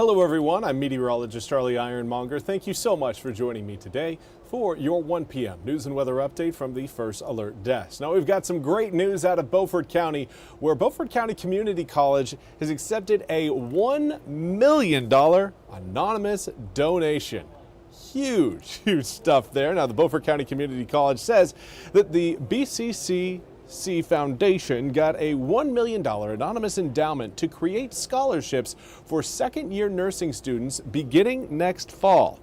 Hello everyone, I'm meteorologist Charlie Ironmonger. Thank you so much for joining me today for your 1 p.m. news and weather update from the First Alert Desk. Now we've got some great news out of Beaufort County, where Beaufort County Community College has accepted a $1 million anonymous donation. Huge stuff there. Now the Beaufort County Community College says that the BCCC Foundation got a $1 million anonymous endowment to create scholarships for second-year nursing students beginning next fall.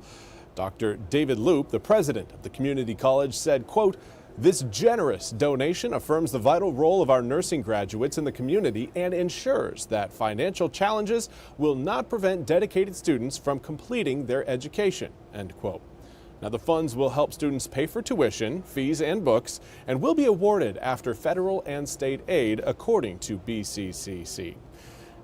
Dr. David Loop, the president of the community college, said, quote, "This generous donation affirms the vital role of our nursing graduates in the community and ensures that financial challenges will not prevent dedicated students from completing their education," end quote. Now, the funds will help students pay for tuition, fees, and books, and will be awarded after federal and state aid, according to BCCC.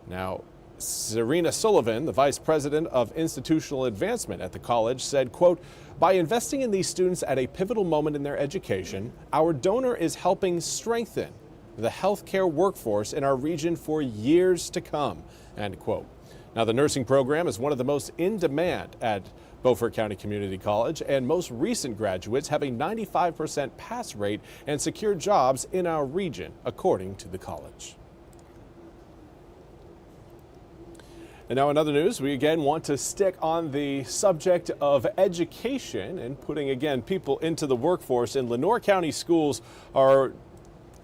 Now, Serena Sullivan, the vice president of institutional advancement at the college, said, quote, "By investing in these students at a pivotal moment in their education, our donor is helping strengthen the healthcare workforce in our region for years to come," end quote. Now, the nursing program is one of the most in demand at Beaufort County Community College, and most recent graduates have a 95% pass rate and secure jobs in our region, according to the college. And now in other news, we again want to stick on the subject of education and putting again people into the workforce. And Lenoir County schools are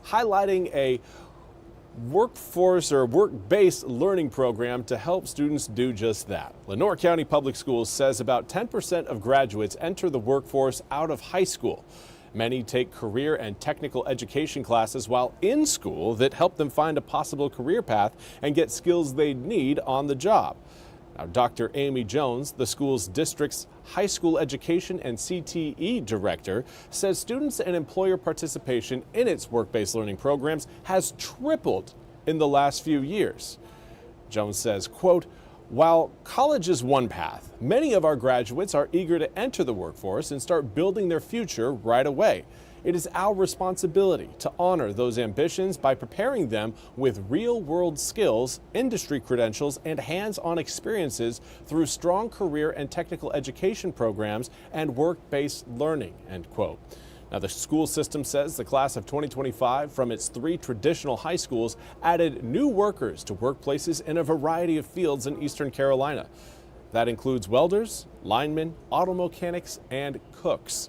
highlighting a workforce or work-based learning program to help students do just that. Lenoir County Public Schools says about 10% of graduates enter the workforce out of high school. Many take career and technical education classes while in school that help them find a possible career path and get skills they need on the job. Now, Dr. Amy Jones, the school's district's high school education and CTE director, says students and employer participation in its work-based learning programs has tripled in the last few years. Jones says, quote, "While college is one path, many of our graduates are eager to enter the workforce and start building their future right away. It is our responsibility to honor those ambitions by preparing them with real-world skills, industry credentials, and hands-on experiences through strong career and technical education programs and work-based learning," end quote. Now, the school system says the class of 2025 from its 3 traditional high schools added new workers to workplaces in a variety of fields in Eastern Carolina. That includes welders, linemen, auto mechanics, and cooks.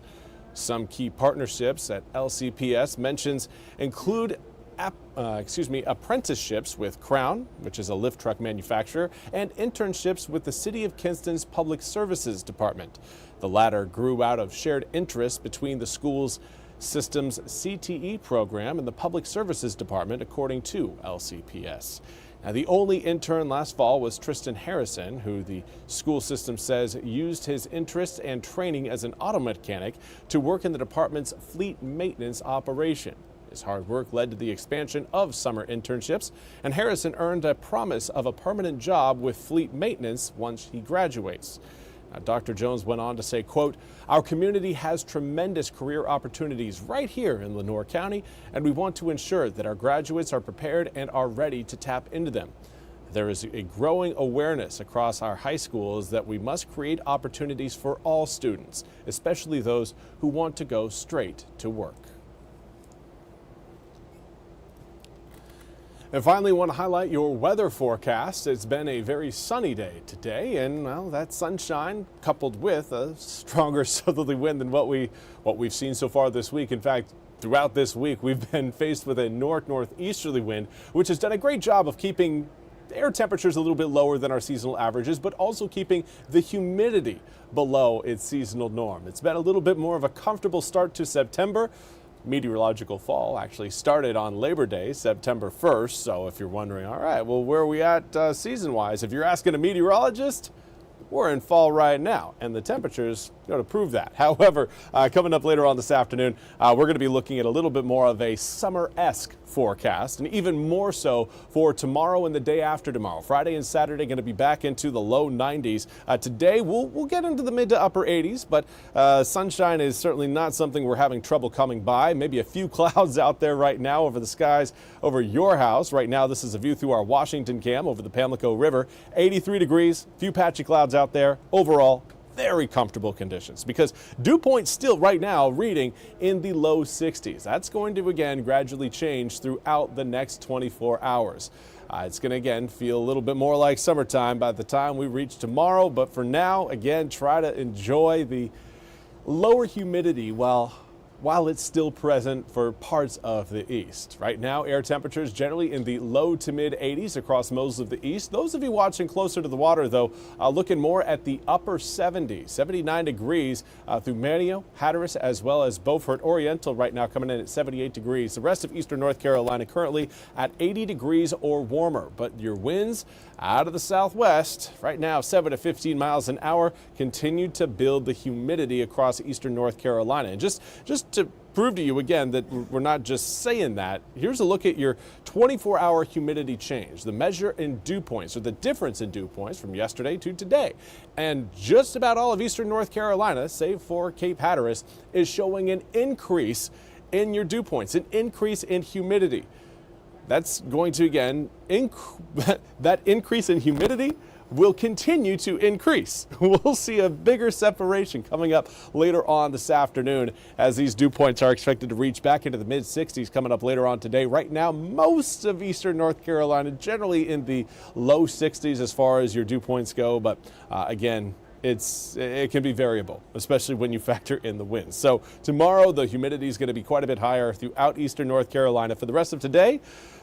Some key partnerships at LCPS mentions include apprenticeships with Crown, which is a lift truck manufacturer, and internships with the City of Kinston's Public Services Department. The latter grew out of shared interests between the school's system's CTE program and the Public Services Department, according to LCPS. Now, the only intern last fall was Tristan Harrison, who the school system says used his interests and training as an auto mechanic to work in the department's fleet maintenance operation. His hard work led to the expansion of summer internships, and Harrison earned a promise of a permanent job with fleet maintenance once he graduates. Now, Dr. Jones went on to say, quote, "Our community has tremendous career opportunities right here in Lenoir County, and we want to ensure that our graduates are prepared and are ready to tap into them. There is a growing awareness across our high schools that we must create opportunities for all students, especially those who want to go straight to work." And finally, I want to highlight your weather forecast. It's been a very sunny day today, and well, that sunshine coupled with a stronger southerly wind than what we've seen so far this week. In fact, throughout this week, we've been faced with a northeasterly wind, which has done a great job of keeping air temperatures a little bit lower than our seasonal averages, but also keeping the humidity below its seasonal norm. It's been a little bit more of a comfortable start to September. Meteorological fall actually started on Labor Day, September 1st. So if you're wondering, all right, well, where are we at season-wise? If you're asking a meteorologist, we're in fall right now, and the temperatures going to prove that. However, coming up later on this afternoon, we're going to be looking at a little bit more of a summer-esque forecast, and even more so for tomorrow and the day after tomorrow. Friday and Saturday going to be back into the low 90s. Today we'll get into the mid to upper 80s, but sunshine is certainly not something we're having trouble coming by. Maybe a few clouds out there right now over the skies over your house. Right now this is a view through our Washington cam over the Pamlico River. 83 degrees, few patchy clouds out there. Overall, very comfortable conditions because dew point still right now reading in the low 60s. That's going to again gradually change throughout the next 24 hours. It's going to again feel a little bit more like summertime by the time we reach tomorrow, but for now, again, try to enjoy the lower humidity while it's still present for parts of the east. Right now, air temperatures generally in the low to mid 80s across most of the east. Those of you watching closer to the water, though, looking more at the upper 70s, 79 degrees through Manio, Hatteras, as well as Beaufort Oriental right now coming in at 78 degrees. The rest of eastern North Carolina currently at 80 degrees or warmer, but your winds out of the southwest right now 7 to 15 miles an hour continue to build the humidity across eastern North Carolina. And just to prove to you again that we're not just saying that, here's a look at your 24-hour humidity change, the measure in dew points, or the difference in dew points from yesterday to today. And just about all of eastern North Carolina, save for Cape Hatteras, is showing an increase in your dew points, an increase in humidity. That's going to, again, that increase in humidity will continue to increase. We'll see a bigger separation coming up later on this afternoon as these dew points are expected to reach back into the mid 60s coming up later on today. Right now, most of eastern North Carolina generally in the low 60s as far as your dew points go, but again, it can be variable, especially when you factor in the winds. So tomorrow, the humidity is going to be quite a bit higher throughout eastern North Carolina. For the rest of today,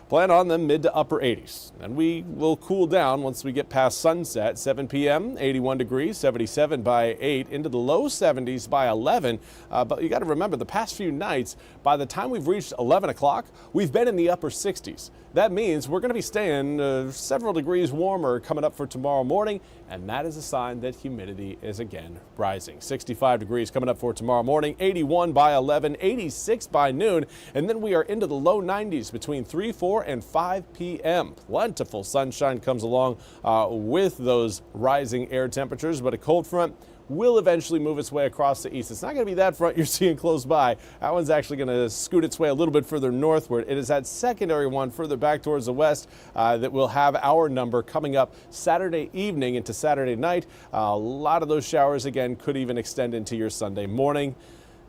plan on the mid to upper 80s. And we will cool down once we get past sunset. 7 p.m., 81 degrees, 77 by 8, into the low 70s by 11. But you got to remember, the past few nights, by the time we've reached 11 o'clock, we've been in the upper 60s. That means we're going to be staying several degrees warmer coming up for tomorrow morning, and that is a sign that humidity is again rising. 65 degrees coming up for tomorrow morning, 81 by 11, 86 by noon, and then we are into the low 90s between 3, 4, and 5 p.m. Plentiful sunshine comes along with those rising air temperatures, but a cold front will eventually move its way across the east. It's not going to be that front you're seeing close by. That one's actually going to scoot its way a little bit further northward. It is that secondary one further back towards the west that will have our number coming up Saturday evening into Saturday night. A lot of those showers, again, could even extend into your Sunday morning.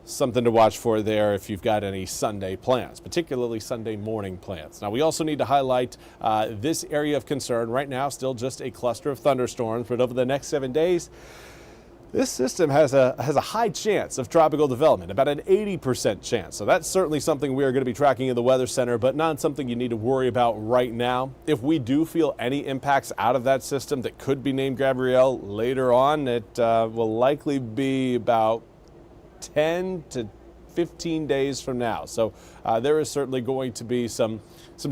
Something to watch for there if you've got any Sunday plans, particularly Sunday morning plans. Now, we also need to highlight this area of concern. Right now, still just a cluster of thunderstorms, but over the next 7 days, this system has a high chance of tropical development, about an 80% chance. So that's certainly something we are going to be tracking in the Weather Center, but not something you need to worry about right now. If we do feel any impacts out of that system that could be named Gabrielle later on, it will likely be about 10 to 15 days from now. So there is certainly going to be some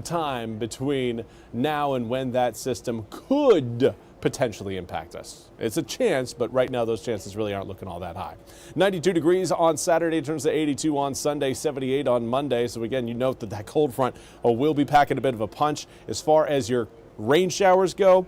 time between now and when that system could potentially impact us. It's a chance, but right now those chances really aren't looking all that high. 92 degrees on Saturday, turns to 82 on Sunday, 78 on Monday. So again, you note that cold front will be packing a bit of a punch. As far as your rain showers go,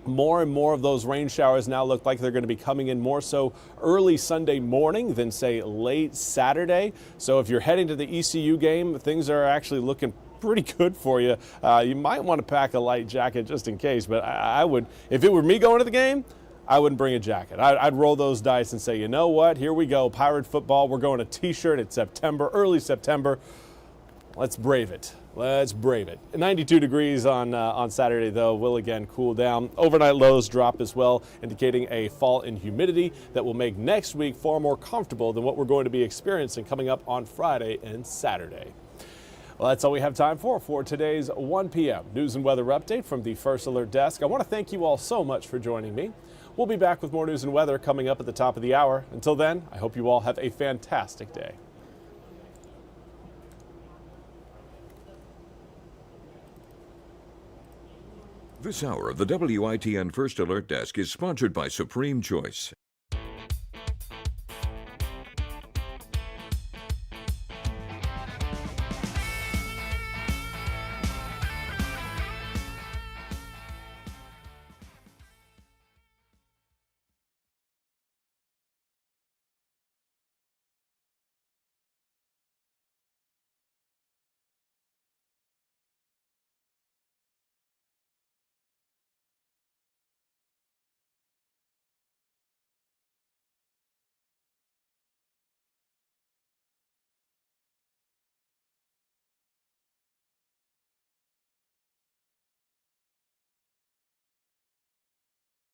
more and more of those rain showers now look like they're going to be coming in more so early Sunday morning than, say, late Saturday. So if you're heading to the ECU game, things are actually looking pretty good for you. You might want to pack a light jacket just in case, but I would, if it were me going to the game, I wouldn't bring a jacket. I'd roll those dice and say, you know what, here we go, Pirate football. We're going a t-shirt. It's September, early September. Let's brave it. Let's brave it. 92 degrees on Saturday, though, will again cool down. Overnight lows drop as well, indicating a fall in humidity that will make next week far more comfortable than what we're going to be experiencing coming up on Friday and Saturday. Well, that's all we have time for today's 1 p.m. news and weather update from the First Alert Desk. I want to thank you all so much for joining me. We'll be back with more news and weather coming up at the top of the hour. Until then, I hope you all have a fantastic day. The This hour of the WITN First Alert Desk is sponsored by Supreme Choice.